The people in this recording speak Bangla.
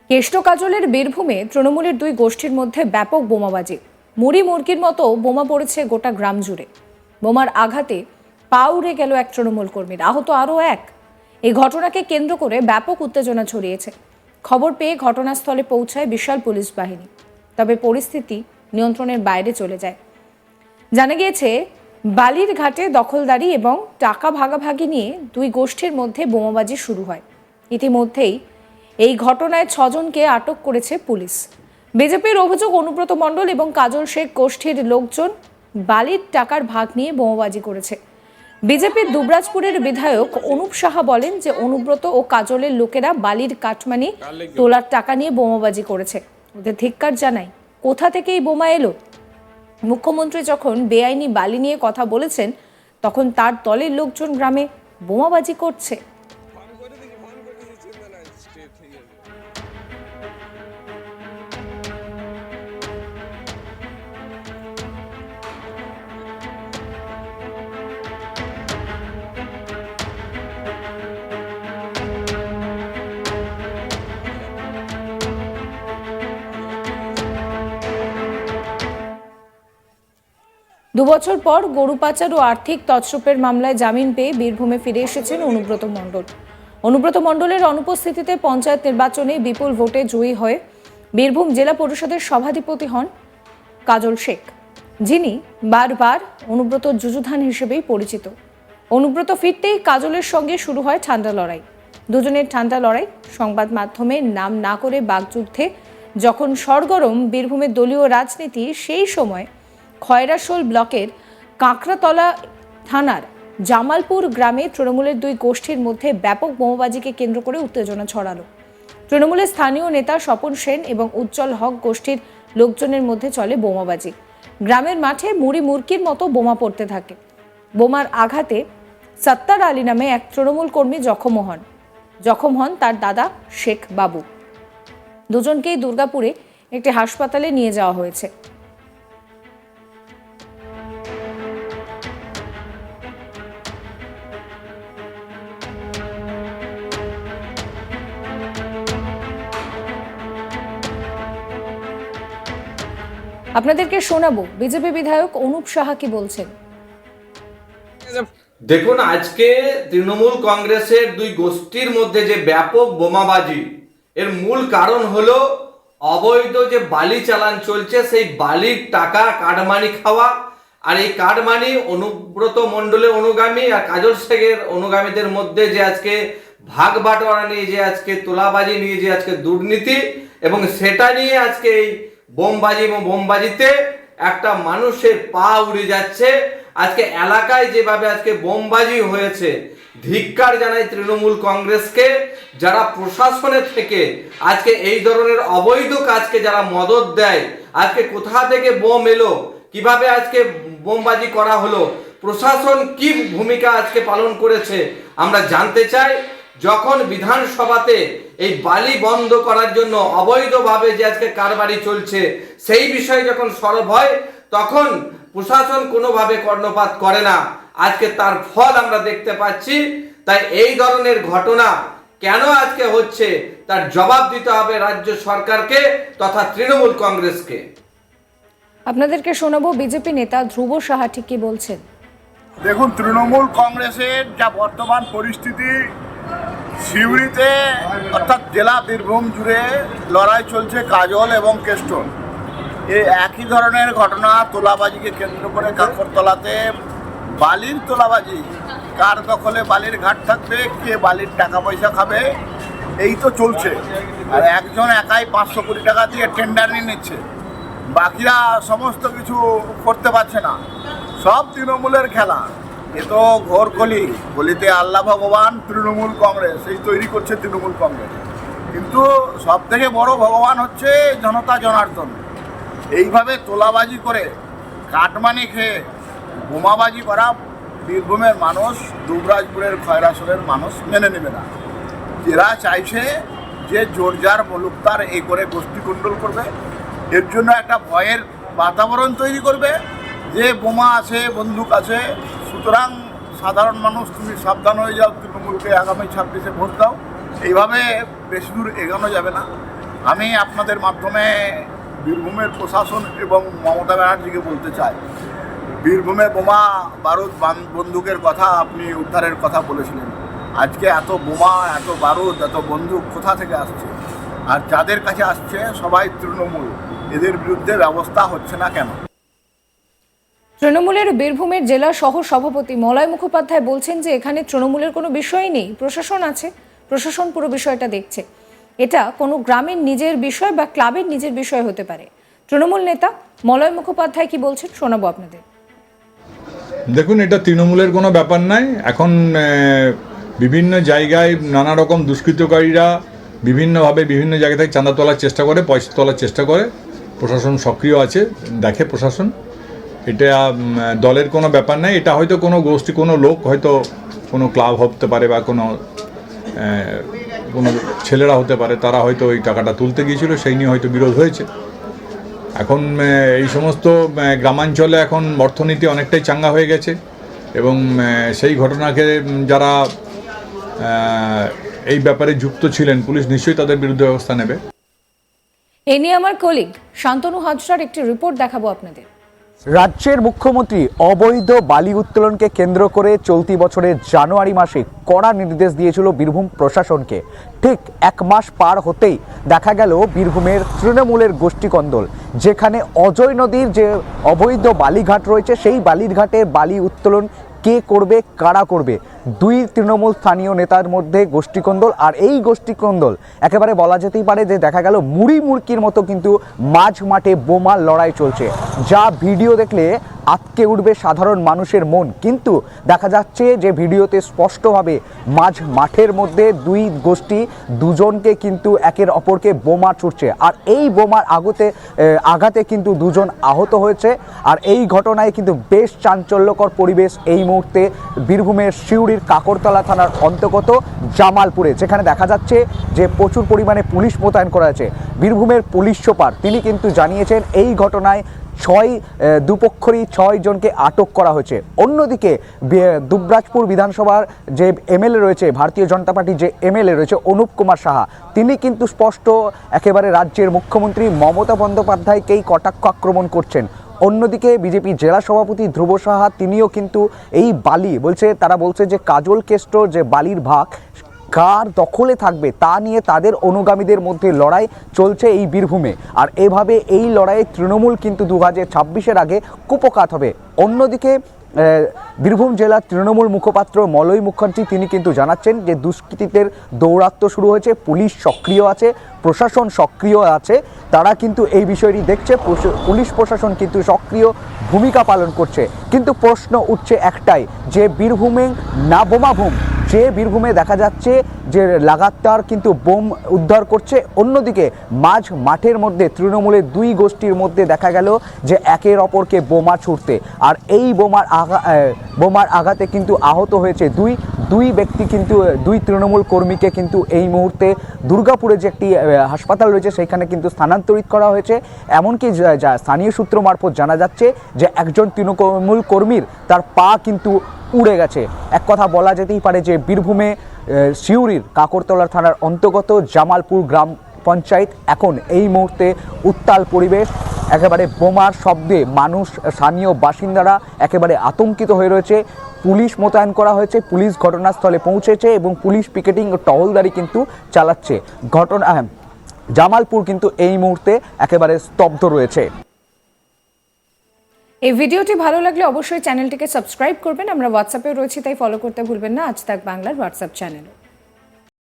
কেষ্ট কাজলের বীরভূমে তৃণমূলের দুই গোষ্ঠীর মধ্যে ব্যাপক বোমাবাজি। মুড়ি মুরগির মতো বোমা পড়েছে গোটা গ্রাম জুড়ে। বোমার আঘাতে পা উড়ে গেল এক তৃণমূল কর্মীর, আহত আরও এক। এই ঘটনাকে কেন্দ্র করে ব্যাপক উত্তেজনা ছড়িয়েছে। খবর পেয়ে ঘটনাস্থলে পৌঁছায় বিশাল পুলিশ বাহিনী, তবে পরিস্থিতি নিয়ন্ত্রণের বাইরে চলে যায়। জানা গিয়েছে, বালির ঘাটে দখলদারি এবং টাকা ভাগাভাগি নিয়ে দুই গোষ্ঠীর মধ্যে বোমাবাজি শুরু হয়। ইতিমধ্যেই এই ঘটনায় 6 জনকে আটক করেছে পুলিশ। বিজেপির অভিযোগ, অনুব্রত মণ্ডল এবং কাজল শেখ গোষ্ঠীর লোকজন বালির টাকার ভাগ নিয়ে বোমাবাজি করেছে। বিজেপির দুবরাজপুরের বিধায়ক অনুপ সাহা বলেন যে অনুব্রত ও কাজলের লোকেরা বালির কাটমানি তোলার টাকা নিয়ে বোমাবাজি করেছে। ওদের ধিক্কার জানাই। কোথা থেকে এই বোমা এলো? মুখ্যমন্ত্রী যখন বেআইনি বালি নিয়ে কথা বলেছেন, তখন তার দলের লোকজন গ্রামে বোমাবাজি করছে। 2 বছর পর গরু পাচার ও আর্থিক তছরূপের মামলায় জামিন পেয়ে বীরভূমে ফিরে এসেছেন অনুব্রত মণ্ডল। অনুব্রত মণ্ডলের অনুপস্থিতিতে পঞ্চায়েত নির্বাচনে বিপুল ভোটে জয়ী হয়ে বীরভূম জেলা পরিষদের সভাধিপতি হন কাজল শেখ, যিনি বারবার অনুব্রত যুযুধান হিসেবেই পরিচিত। অনুব্রত ফিরতেই কাজলের সঙ্গে শুরু হয় ঠান্ডা লড়াই। দুজনের ঠান্ডা লড়াই সংবাদ মাধ্যমে নাম না করে বাগযুদ্ধে যখন সরগরম বীরভূমের দলীয় রাজনীতি, সেই সময় খয়রাশোল ব্লকের কাঁকড়াতলা থানার জামালপুর গ্রামে তৃণমূলের দুই গোষ্ঠীর মধ্যে ব্যাপক বোমাবাজিকে কেন্দ্র করে উত্তেজনা ছড়ালো। তৃণমূলের স্থানীয় নেতা স্বপন সেন এবং উজ্জ্বল হক গোষ্ঠীর লোকজনের মধ্যে চলে বোমাবাজি। গ্রামের মাঠে মুড়ি মুরগির মতো বোমা পড়তে থাকে। বোমার আঘাতে সত্তার আলী নামে এক তৃণমূল কর্মী জখম হন তার দাদা শেখ বাবু। দুজনকেই দুর্গাপুরে একটি হাসপাতালে নিয়ে যাওয়া হয়েছে। আপনাদেরকে শোনাবো বিজেপি বিধায়ক অনুপ সাহা কি বলছেন। দেখুন, আজকে তৃণমূল কংগ্রেসের দুই গোষ্ঠীর মধ্যে যে ব্যাপক বোমাবাজি, এর মূল কারণ হলো অবৈধ যে বালি চালান চলছে, সেই বালির টাকা কাটমানি খাওয়া। আর এই কাটমানি অনুব্রত মণ্ডলের অনুগামী আর কাজল শেখের অনুগামীদের মধ্যে যে আজকে ভাগ বাটোয়ারা নিয়ে যে আজকে তোলাবাজি নিয়ে যে আজকে দুর্নীতি, এবং সেটা নিয়ে আজকে এই বোমবাজি এবং বোমবাজিতে একটা মানুষের পা উড়ে যাচ্ছে। আজকে এলাকায় যেভাবে আজকে বোমবাজি হয়েছে, ধিক্কার জানাই তৃণমূল কংগ্রেসকে, যারা প্রশাসনের থেকে আজকে এই ধরনের অবৈধ কাজকে যারা মদত দেয়। আজকে কোথা থেকে বোম এলো, কিভাবে আজকে বোমবাজি করা হলো, প্রশাসন কি ভূমিকা আজকে পালন করেছে আমরা জানতে চাই। যখন বিধানসভাতে এই বালি বন্ধ করার জন্য অবৈধভাবে যে আজকে কারবারি চলছে, সেই বিষয়ে যখন সরব হয়, তখন প্রশাসন কোনোভাবে কর্ণপাত করে না। আজকে তার ফল আমরা দেখতে পাচ্ছি। তাই এই ধরনের ঘটনা কেন আজকে হচ্ছে, তার জবাব দিতে হবে রাজ্য সরকারকে তথা তৃণমূল কংগ্রেসকে। আপনাদেরকে শোনাবো বিজেপি নেতা ধ্রুব সাহা ঠিক কি বলছেন। দেখুন, তৃণমূল কংগ্রেসের যা বর্তমান পরিস্থিতি, সিউড়িতে অর্থাৎ জেলা বীরভূম জুড়ে লড়াই চলছে কাজল এবং কেষ্ট। এই একই ধরনের ঘটনা তোলাবাজিকে কেন্দ্র করে কাকরতলাতে বালির তোলাবাজি, কার দখলে বালির ঘাট থাকবে, কে বালির টাকা পয়সা খাবে, এই তো চলছে। আর একজন একাই 500 কোটি টাকা দিয়ে টেন্ডার নিয়ে নিচ্ছে, বাকিরা সমস্ত কিছু করতে পারছে না। সব তৃণমূলের খেলা। এ তো ঘোর কলি, কলিতে আল্লাহ ভগবান, তৃণমূল কংগ্রেস এই তৈরি করছে তৃণমূল কংগ্রেস। কিন্তু সব থেকে বড় ভগবান হচ্ছে জনতা জনার্দন। এইভাবে তোলাবাজি করে কাটমানি খেয়ে বোমাবাজি করা বীরভূমের মানুষ, দুবরাজপুরের খয়রাশোলের মানুষ মেনে নেবে না। এরা চাইছে যে জোরজার মুলুকতার এই করে গোষ্ঠী কুণ্ডল করবে, এর জন্য একটা ভয়ের বাতাবরণ তৈরি করবে যে বোমা আছে, বন্দুক আছে। সুতরাং সাধারণ মানুষ, তুমি সাবধান হয়ে যাও, তৃণমূলকে আগামী 26-এ ভোট দাও। এইভাবে বেশি দূর এগোনো যাবে না। আমি আপনাদের মাধ্যমে বীরভূমের প্রশাসন এবং মমতা ব্যানার্জিকে বলতে চাই, বীরভূমে বোমা বারুদ বন্দুকের কথা আপনি উদ্ধারের কথা বলেছিলেন। আজকে এত বোমা, এত বারুদ, এত বন্দুক কোথা থেকে আসছে? আর যাদের কাছে আসছে সবাই তৃণমূল, এদের বিরুদ্ধে ব্যবস্থা হচ্ছে না কেন? তৃণমূলের বীরভূমের জেলা সহ সভাপতি মলয় মুখোপাধ্যায় বলছেন যে এখানে তৃণমূলের কোনো বিষয় নেই, প্রশাসন আছে, প্রশাসন পুরো বিষয়টা দেখছে। এটা কোনো গ্রামের নিজের বিষয় বা ক্লাবের নিজের বিষয় হতে পারে। তৃণমূল নেতা মলয় মুখোপাধ্যায় কি বলছেন শোনাবো আপনাদের। দেখুন, এটা তৃণমূলের কোনো ব্যাপার নাই। এখন বিভিন্ন জায়গায় নানা রকম দুষ্কৃতকারীরা বিভিন্নভাবে বিভিন্ন জায়গা থেকে চাঁদা তোলার চেষ্টা করে, পয়সা তোলার চেষ্টা করে। প্রশাসন সক্রিয় আছে, দেখে প্রশাসন। এটা দলের কোনো ব্যাপার নাই। এটা হয়তো কোনো গোষ্ঠী, কোনো লোক, হয়তো কোনো ক্লাব হতে পারে বা কোনো ছেলেরা হতে পারে, তারা হয়তো ওই টাকাটা তুলতে গিয়েছিল, সেই নিয়ে হয়তো বিরোধ হয়েছে। এখন এই সমস্ত গ্রামাঞ্চলে এখন অর্থনীতি অনেকটাই চাঙ্গা হয়ে গেছে এবং সেই ঘটনাকে যারা এই ব্যাপারে যুক্ত ছিলেন, পুলিশ নিশ্চয়ই তাদের বিরুদ্ধে ব্যবস্থা নেবে। এ নিয়ে আমার কলিগ শান্তনু হাজরার একটি রিপোর্ট দেখাবো আপনাদের। রাজ্যের মুখ্যমন্ত্রী অবৈধ বালি উত্তোলনকে কেন্দ্র করে চলতি বছরের জানুয়ারি মাসে কড়া নির্দেশ দিয়েছিল বীরভূম প্রশাসনকে। ঠিক এক মাস পার হতেই দেখা গেল বীরভূমের তৃণমূলের গোষ্ঠীকন্দল, যেখানে অজয় নদীর যে অবৈধ বালিঘাট রয়েছে সেই বালির ঘাটে বালি উত্তোলন কে করবে, কারা করবে, দুই তৃণমূল স্থানীয় নেতার মধ্যে গোষ্ঠীকন্দল। আর এই গোষ্ঠীকন্দল একেবারে বলা যেতেই পারে যে দেখা গেল মুড়ি মুড়কির মতো কিন্তু মাঝ মাঠে বোমার লড়াই চলছে, যা ভিডিও দেখলে আটকে উঠবে সাধারণ মানুষের মন। কিন্তু দেখা যাচ্ছে যে ভিডিওতে স্পষ্টভাবে মাঝ মাঠের মধ্যে দুই গোষ্ঠী দুজনকে কিন্তু একের অপরকে বোমা ছুটছে। আর এই বোমার আঘাতে কিন্তু দুজন আহত হয়েছে। আর এই ঘটনায় কিন্তু বেশ চাঞ্চল্যকর পরিবেশ এই মুহূর্তে বীরভূমের সিউড়ির কাকরতলা থানার অন্তর্গত জামালপুরে, যেখানে দেখা যাচ্ছে যে প্রচুর পরিমাণে পুলিশ মোতায়েন করা আছে। বীরভূমের পুলিশ সুপার তিনি কিন্তু জানিয়েছেন এই ঘটনায় দুপক্ষেরই 6 জনকে আটক করা হয়েছে। অন্যদিকে দুবরাজপুর বিধানসভার যে এমএলএ রয়েছে, ভারতীয় জনতা পার্টির যে এমএলএ রয়েছে অনুপ কুমার সাহা, তিনি কিন্তু স্পষ্ট একেবারে রাজ্যের মুখ্যমন্ত্রী মমতা বন্দ্যোপাধ্যায়কেই কটাক্ষ আক্রমণ করছেন। অন্যদিকে বিজেপি জেলা সভাপতি ধ্রুব সাহা তিনিও কিন্তু এই বালি তারা বলছে যে কাজল কেষ্টর যে বালির ভাগ কার দখলে থাকবে তা নিয়ে তাদের অনুগামীদের মধ্যে লড়াই চলছে এই বীরভূমে। আর এভাবে এই লড়াইয়ে তৃণমূল কিন্তু 2026-এর আগে কুপকাত হবে। অন্যদিকে বীরভূম জেলার তৃণমূল মুখপাত্র মলয় মুখার্জি তিনি কিন্তু জানাচ্ছেন যে দুষ্কৃতীদের দৌরাত্ম্য শুরু হয়েছে, পুলিশ সক্রিয় আছে, প্রশাসন সক্রিয় আছে, তারা কিন্তু এই বিষয়টি দেখছে, পুলিশ প্রশাসন কিন্তু সক্রিয় ভূমিকা পালন করছে। কিন্তু প্রশ্ন উঠছে একটাই, যে বীরভূমে না বোমাভূম, যে বীরভূমে দেখা যাচ্ছে যে লাগাতার কিন্তু বোম উদ্ধার করছে, অন্যদিকে মাঝ মাঠের মধ্যে তৃণমূলের দুই গোষ্ঠীর মধ্যে দেখা গেল যে একের অপরকে বোমা ছুটতে। আর এই বোমার আঘাতে কিন্তু আহত হয়েছে দুই ব্যক্তি, কিন্তু দুই তৃণমূল কর্মীকে কিন্তু এই মুহূর্তে দুর্গাপুরে যে একটি হাসপাতাল রয়েছে সেখানে কিন্তু স্থানান্তরিত করা হয়েছে। এমনকি যা স্থানীয় সূত্র মারফত জানা যাচ্ছে যে একজন তৃণমূল কর্মীর তার পা কিন্তু উড়ে গেছে। এক কথা বলা যেতেই পারে যে বীরভূমে সিউড়ির কাকরতলা থানার অন্তর্গত জামালপুর গ্রাম পঞ্চায়েত এখন এই মুহূর্তে উত্তাল পরিবেশ। একেবারে বোমার শব্দে মানুষ, স্থানীয় বাসিন্দারা একেবারে আতঙ্কিত হয়ে রয়েছে। পুলিশ মোতায়েন করা হয়েছে, পুলিশ ঘটনাস্থলে পৌঁছেছে এবং পুলিশ পিকেটিং ও টহলদারি কিন্তু চালাচ্ছে। জামালপুর কিন্তু এই মুহূর্তে একেবারে স্তব্ধ রয়েছে। এই ভিডিওটি ভালো লাগলে অবশ্যই চ্যানেলটিকে সাবস্ক্রাইব করবেন। আমরা হোয়াটসঅ্যাপে রয়েছি, তাই ফলো করতে ভুলবেন না আজ তাক বাংলার হোয়াটসঅ্যাপ চ্যানেল।